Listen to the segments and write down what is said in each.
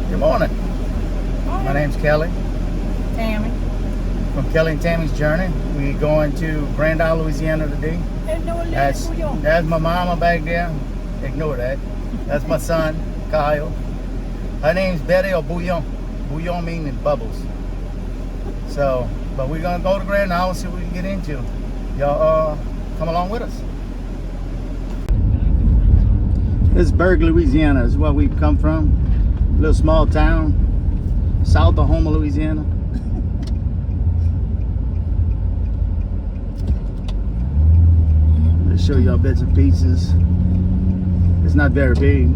Good morning. My name's Kelly. Tammy. From Kelly and Tammy's Journey. We're going to Grand Isle, Louisiana today. That's my mama back there. Ignore that. That's my son, Kyle. Her name's Betty or Bouillon. Bouillon meaning bubbles. So, but we're gonna go to Grand Isle and see what we can get into. Y'all come along with us. This is Berg, Louisiana. This is where we come from. A little small town, south of Houma, Louisiana. Let's show y'all bits and pieces. It's not very big.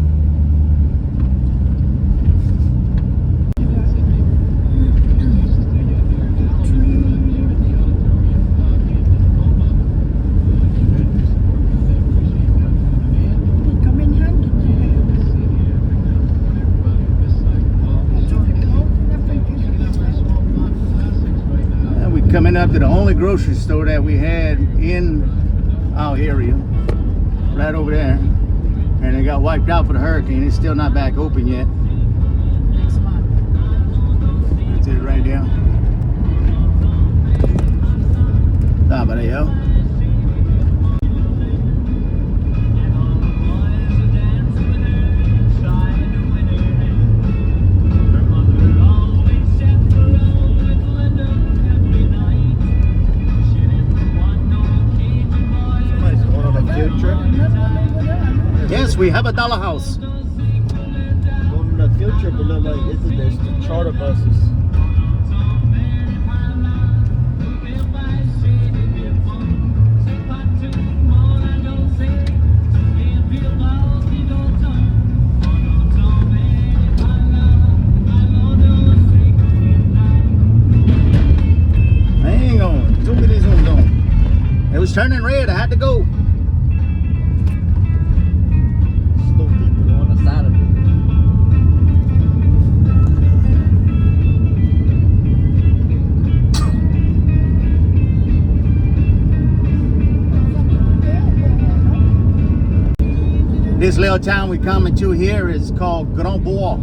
Coming up to the only grocery store that we had in our area, right over there, and it got wiped out for the hurricane. It's still not back open yet. That's it right there. Top of the hill. Yes, we have a dollar house. Going on a field trip, it looked like there's the charter buses. Hang on, zoom on. It was turning red, I had to go. This little town we coming to here is called Grand Bois,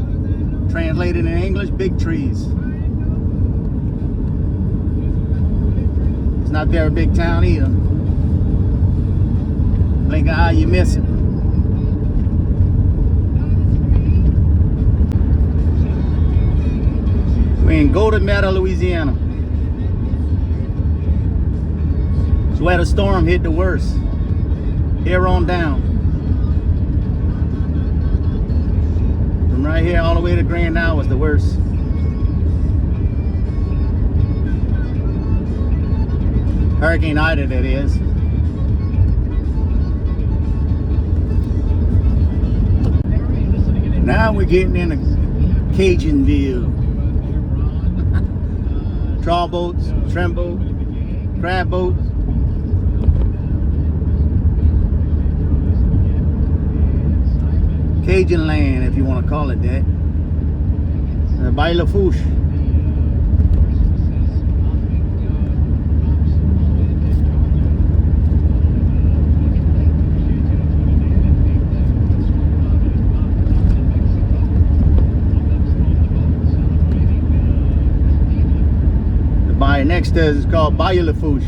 translated in English, big trees. It's not a very big town either. Blink an eye, you miss it. We're in Golden Meadow, Louisiana. It's where the storm hit the worst. Here on down. Right here all the way to Grand Isle was the worst. Hurricane Ida, that is. Now we're getting in a Cajun view. Trawl boats, shrimp boats, crab boats. Cajun land, if you want to call it that. Baile Fouche. The bay next to us is called Baile Fouche.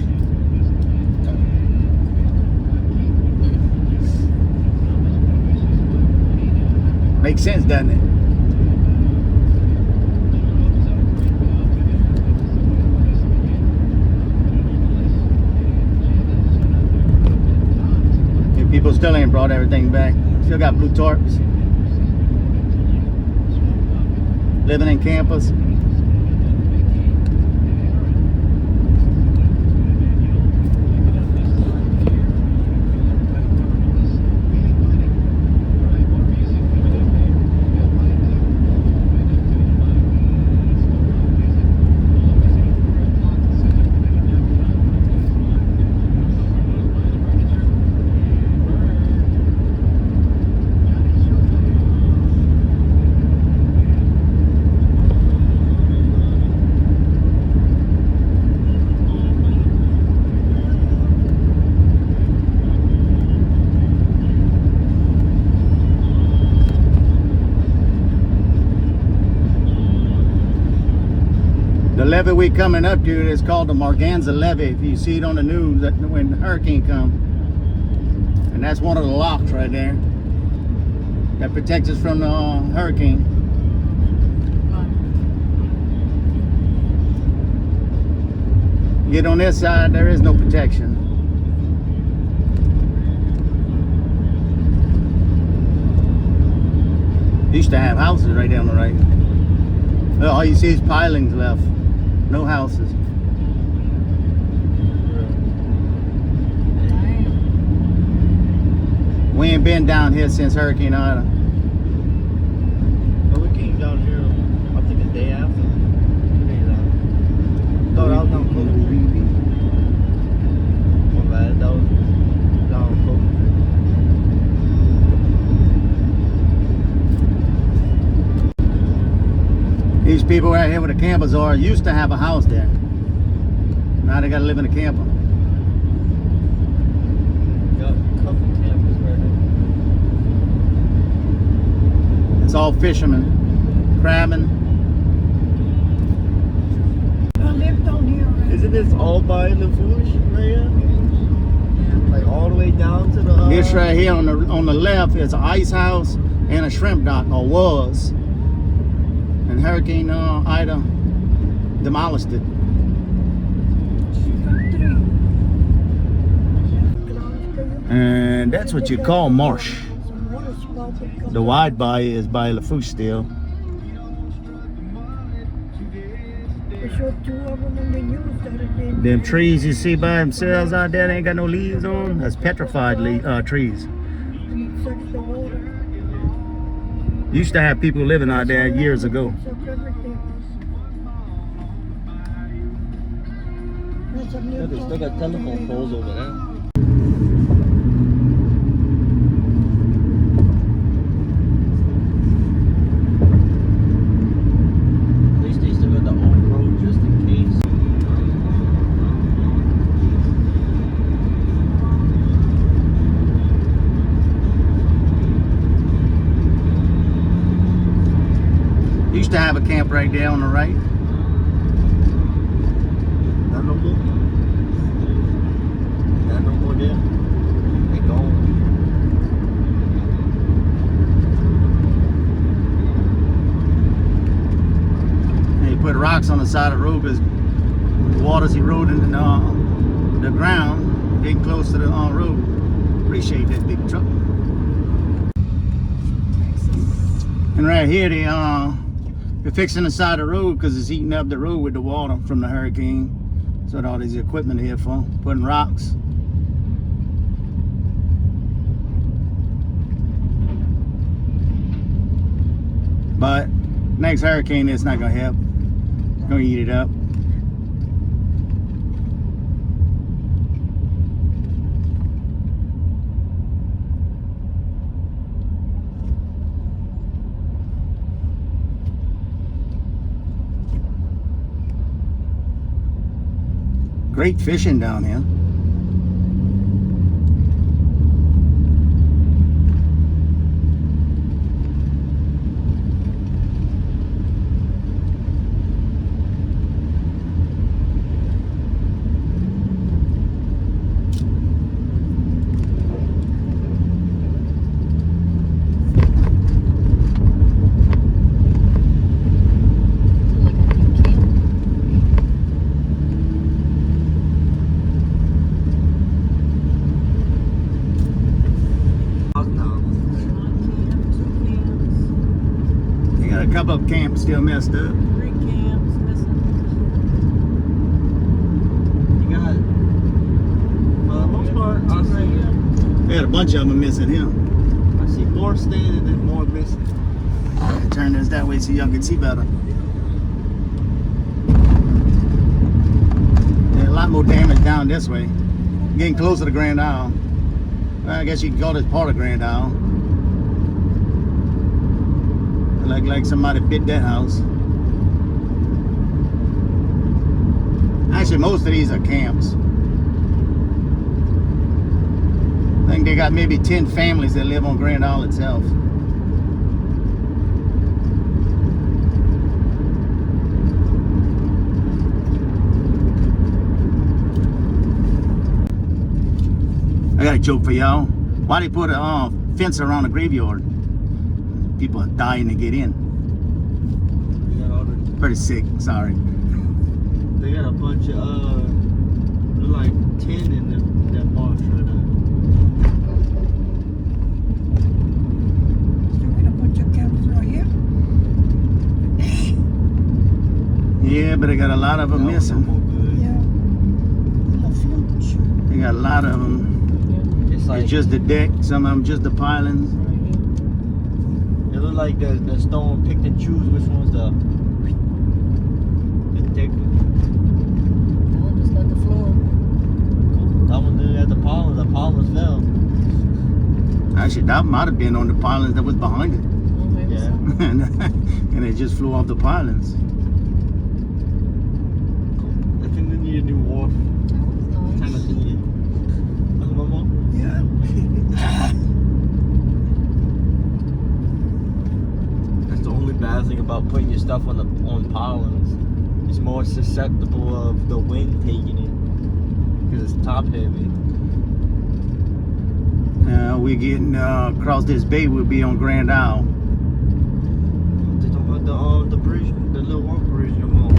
Makes sense, doesn't it? Yeah, people still ain't brought everything back. Still got blue tarps. Living in campus. The levee we coming up to is called the Morganza levee. If you see it on the news, that when the hurricane comes, and that's one of the locks right there that protects us from the hurricane. Get on this side, there is no protection. Used to have houses right down the right. All you see is pilings left, no houses. We ain't been down here since Hurricane Ida. Well, we came down here, I think, a day after. 2 days after. Thought I was down Coast. My bad, that was down Coast. These people right here where the campers are used to have a house there. Now they gotta live in a camper. Got a couple campers right there. It's all fishermen, crabbing. I lived on here. Isn't this all by the foolish right here? Like all the way down to the This right here on the left is an ice house and a shrimp dock, or was. And Hurricane Ida demolished it. And that's what you call Marsh. The wide bay is by Lafourche still. Them trees you see by themselves out there, they ain't got no leaves on. That's petrified trees. Used to have people living out there years ago. Yeah, they still got telephone poles over there. At least they still got the old road just in case. Used to have a camp right there on the right. Not no more. Not no more there. They gone. And you put rocks on the side of the road because the water's eroding the ground, getting close to the road. Appreciate that big truck. And right here, they're fixing the side of the road because it's eating up the road with the water from the hurricane. That's what all these equipment here for, putting rocks. But next hurricane, it's not gonna help. It's gonna eat it up. Great fishing down here. A couple of camps still messed up. 3 camps missing. You got, for the most part, I see, They had a bunch of them missing here. I see more standing and more missing. Turn this that way so y'all can see better. Yeah, a lot more damage down this way. Getting closer to Grand Isle. Well, I guess you can call this part of Grand Isle. Like somebody bit that house. Actually, most of these are camps. I think they got maybe 10 families that live on Grand Isle itself. inside joke for y'all. Why they put a fence around a graveyard? People are dying to get in. They got all the, Pretty sick. Sorry. they got a bunch of they're like 10 in that Marsh right now. So we got a bunch of camels right here. Yeah, but they got a lot of them missing. Yeah. The flutes. They got a lot of them. It's like It's just the deck. Some of them just the pilings. it look like the stone picked and choose which one's the deck. I just got the floor. That one didn't have the pollen fell. Actually, that might have been on the pilings that was behind it. Yeah. And it just flew off the pilings. I think they need a new wharf. Kind of thing. Mama. Yeah. That's the only bad thing about putting your stuff on polens. It's more susceptible of the wind taking it because it's top heavy. We're getting across this bay. We'll be on Grand Isle. They don't have the bridge, the little walk bridge no more.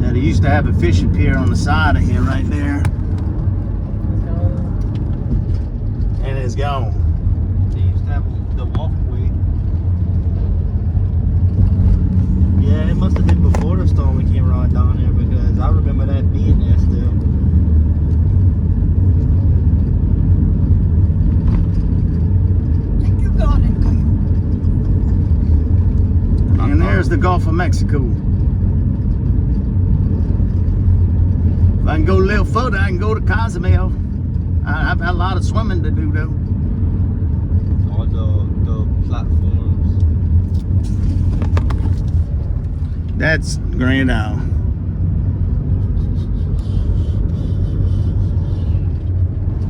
Yeah, they used to have a fishing pier on the side of here, right there, and it's gone. They used to have the walkway. Yeah, it must have been before the storm we came around down there because I remember that being there still. Think you got it, And there's the Gulf of Mexico. If I can go a little further, I can go to Cozumel. I've got a lot of swimming to do, though. All the platforms. That's Grand Isle.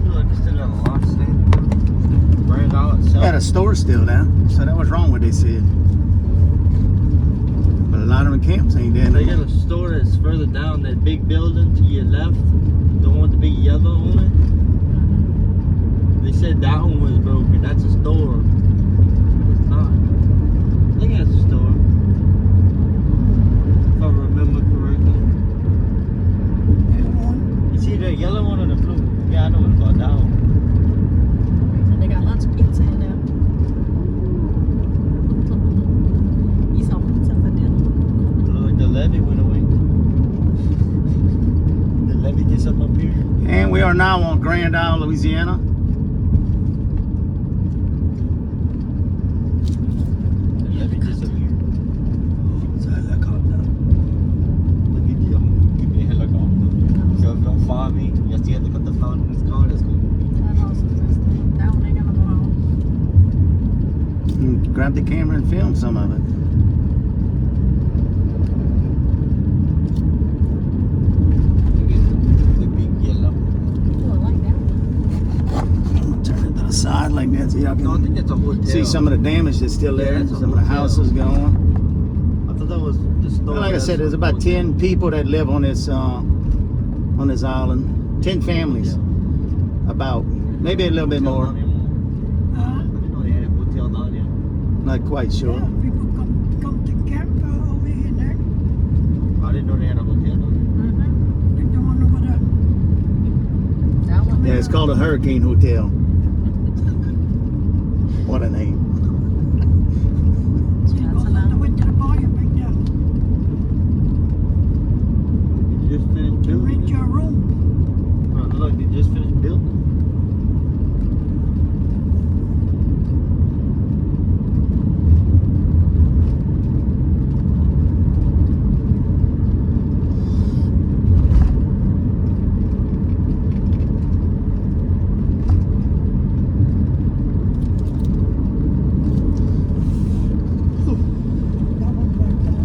Look, they still got a lot of stand. Brand out itself. Yeah, the store's still there. So that was wrong what they said. But a lot of them camps ain't there. They no got a store that's further down, that big building to your left, the one with the big yellow on it. They said that one was broken. That's a store. It's not. I think that's a store. If I remember correctly. You see the yellow one or the blue? Yeah, I know what about that one. And they got lots of pizza in there. You saw pizza for dinner. Look, the levee went away. The levee gets up here. And we are now on Grand Isle, Louisiana. The levee disappeared. It's a helicopter. Look at you. Give me a helicopter. So if don't find me, you see a helicopter found in this car, that's cool. That one ain't gonna go home. Grab the camera and film some of it. Look at the big yellow. Ooh, I like that one. Turn it to the side like that so y'all No, I can think that's a hotel. see some of the damage that's still there. Yeah, it's a Some of the hotel. houses gone. I thought that was the store. Like I said, there's about 10 people that live on this island. 10 families. Yeah. About. Maybe a little bit more. Huh? I didn't know they had a hotel down there. Not quite sure. Yeah, people come to camp over here there. I didn't know they had a hotel down They going over there. That one. Yeah, it's called a Hurricane Hotel. What a name. That's another way to the bar, you bring down. there. They just finished To rent building. your room. Look, they just finished building. That one went down.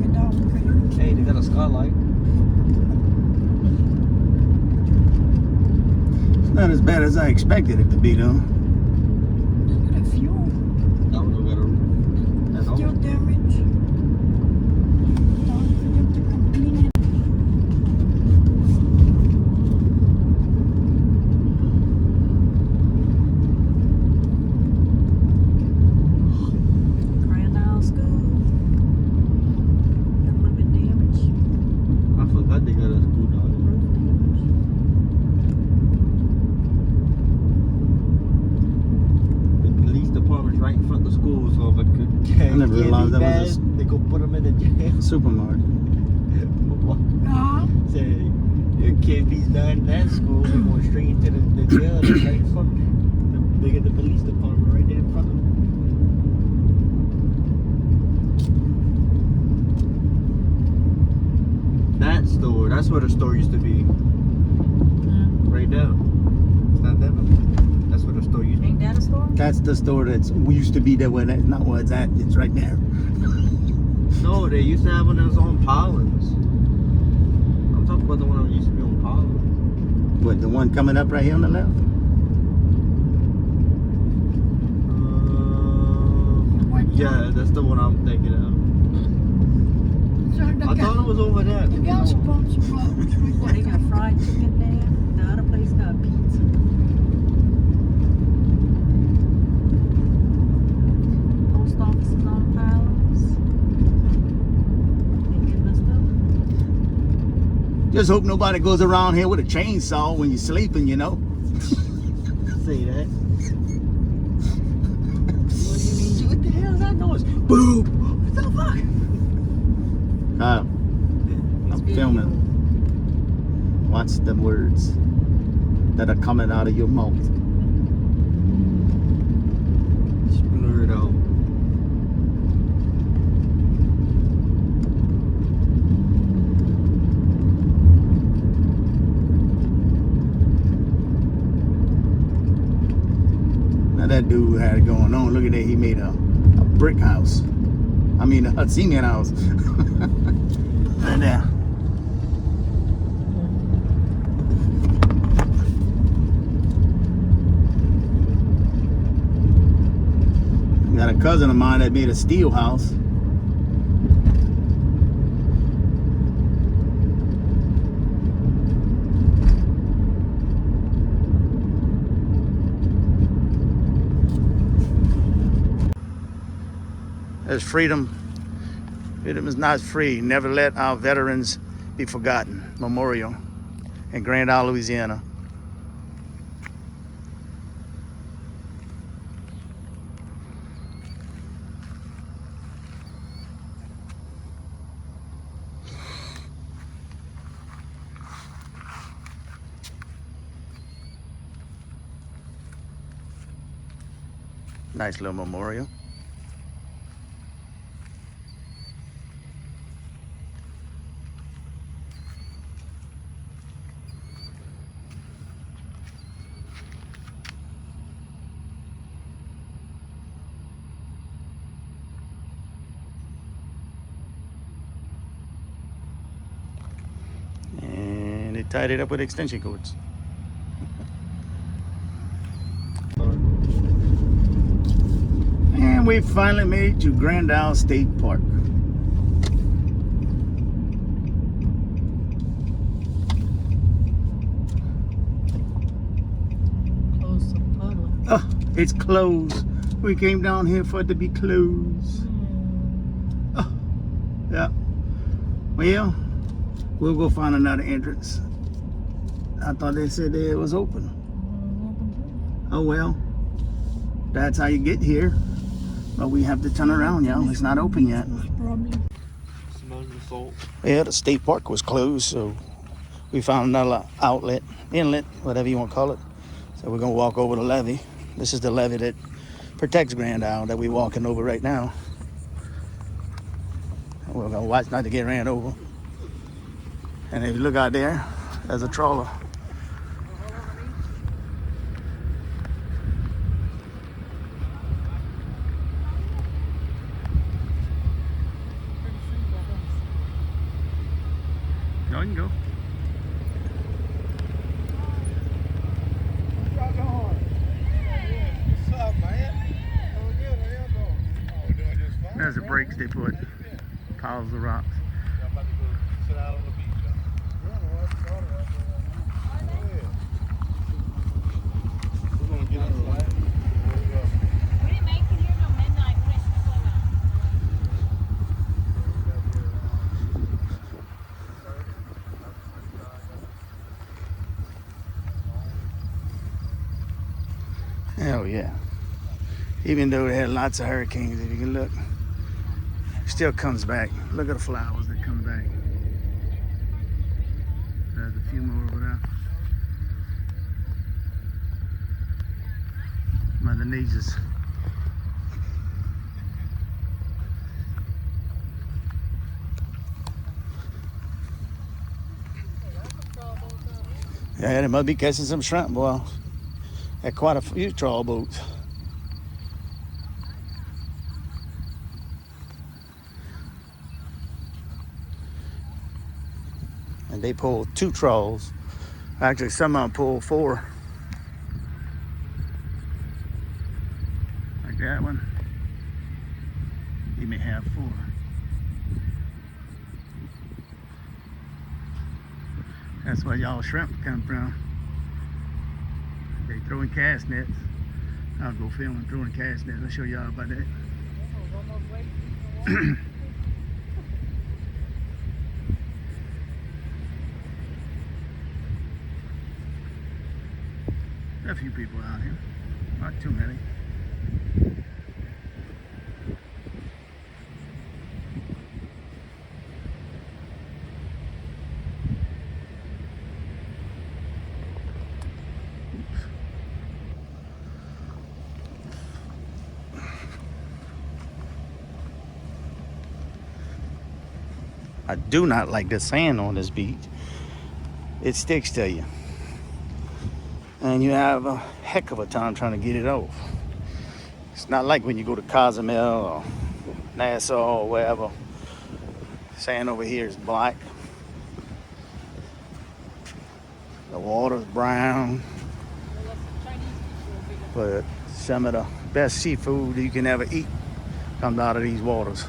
Get down, Hey, they got a skylight. It's not as bad as I expected it to be, though. supermarket. Say, your kid he's done that school, they going straight into the jail that's right in front of them. They get the police department right there in front of them. That store, that's where the store used to be. Right there. It's not that one. That's where the store used to be. Ain't that a store? That's the store that's used to be there. Where that's not where it's at. It's right there. No, they used to have one that was on Collins. I'm talking about the one that used to be on Collins. What, the one coming up right here on the left? Yeah, that's the one I'm thinking of. I thought it was over there. Well, they got fried chicken there. The other place got pizza. Post office is on piles. They getting us stuff. Just hope nobody goes around here with a chainsaw when you're sleeping, you know. Say that. What the hell is that noise? Boom! What the fuck? I'm filming. Watch the words that are coming out of your mouth. Just blur it out. Now that dude had it going on. Look at that. He made a brick house. I mean a cement house. Right there. Got a cousin of mine that made a steel house. There's freedom. Freedom is not free. Never let our veterans be forgotten. Memorial in Grand Isle, Louisiana. Nice little memorial. And they tied it up with extension cords. And we finally made it to Grand Isle State Park. Close to public. Oh, it's closed. We came down here for it to be closed. Oh, yeah. Well, we'll go find another entrance. I thought they said it was open. Oh well, that's how you get here. But we have to turn around, y'all. It's not open yet. Smells the salt. Yeah, the state park was closed, so we found another outlet, inlet, whatever you want to call it. So we're gonna walk over the levee. This is the levee that protects Grand Isle that we're walking over right now. We're gonna watch not to get ran over. And if you look out there, there's a trawler. No, you can go. There's the brakes they put. Piles of rocks. Hell yeah. Even though they had lots of hurricanes, if you can look, Still comes back. Look at the flowers that come back. There's a few more over there. Mother Nature's. Yeah, they must be catching some shrimp, boy. Had quite a few trawl boats. And they pulled 2 trawls. Actually, some of them pulled 4. Like that one. He may have 4. That's where y'all shrimp come from. They throwing cast nets. I'll go film them throwing cast nets. I'll show y'all about that. A few people out here, not too many. I do not like the sand on this beach. It sticks to you. And you have a heck of a time trying to get it off. It's not like when you go to Cozumel or Nassau or wherever. Sand over here is black. The water's brown. But some of the best seafood you can ever eat comes out of these waters.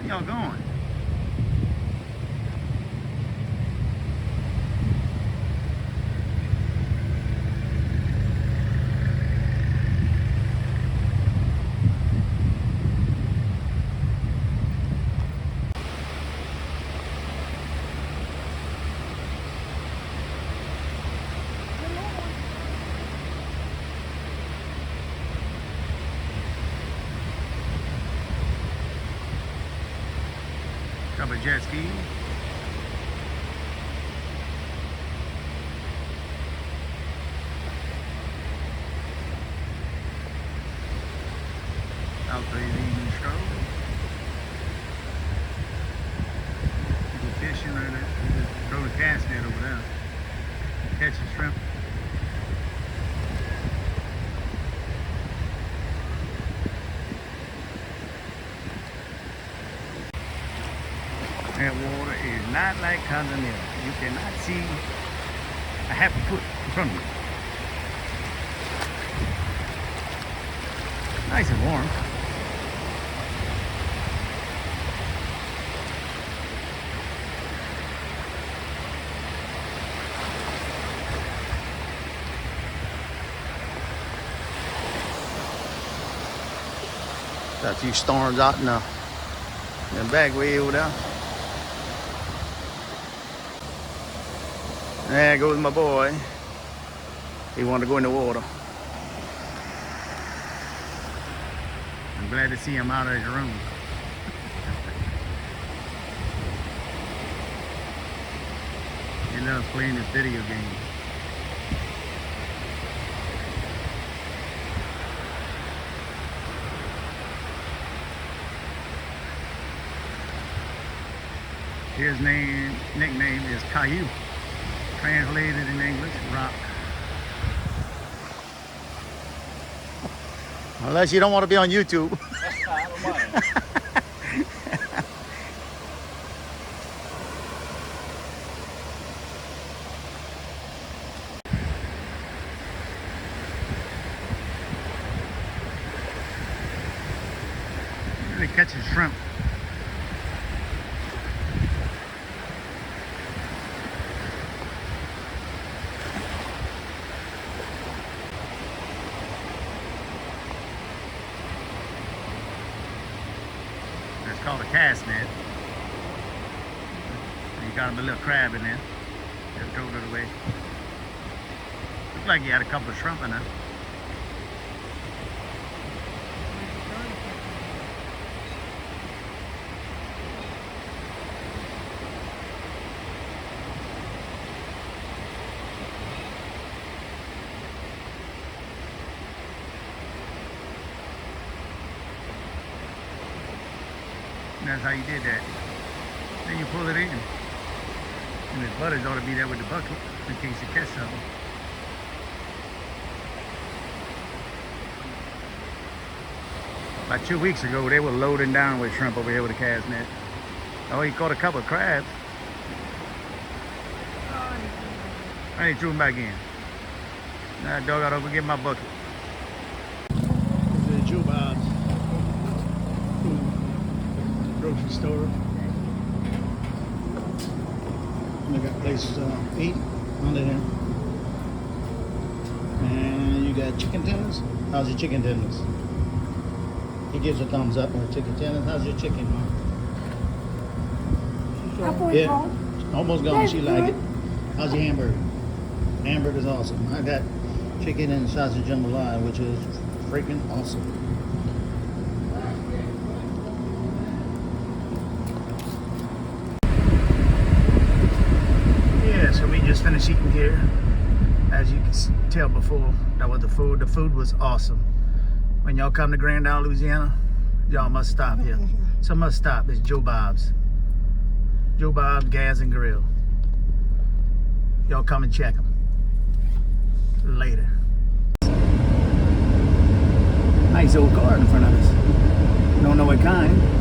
Y'all going? Couple of jet skis. Out for the evening stroll. People fishing right there. Just throw the cast net over there. Catch the shrimp. That water is not like cozumel. You cannot see a half a foot from you. Nice and warm. Got a few storms out in the back way over there. There goes my boy. He wanted to go in the water. I'm glad to see him out of his room. He loves playing this video game. His nickname is Cayun. Translated in English, rock. Unless you don't want to be on YouTube. I don't mind. Really catching shrimp. called a cast net. And you got him a little crab in there. Just drove it away. Looked like he had a couple of shrimp in it. That's how you did that. Then you pull it in. And his buddies ought to be there with the bucket in case you catch something. About 2 weeks ago, they were loading down with shrimp over here with a cast net. Oh, he caught a couple of crabs. I ain't threw him back in. Now, dog, I don't go get my bucket. This is Joe Bob's grocery store. They got places to eat under here. And you got chicken tenders. How's your chicken tenders? He gives a thumbs up on the chicken tenders. How's your chicken, Mom? Yeah, almost gone. She like it. How's your hamburger? Hamburger's awesome. I got chicken and sausage jambalaya, which is freaking awesome. Yeah, so we just finished eating here. As you can tell before, that was the food. The food was awesome. When y'all come to Grand Isle, Louisiana, y'all must stop here. So must stop. It's Joe Bob's. Joe Bob's Gas and Grill. Y'all come and check them. Later. Nice old car in front of us. Don't know what kind.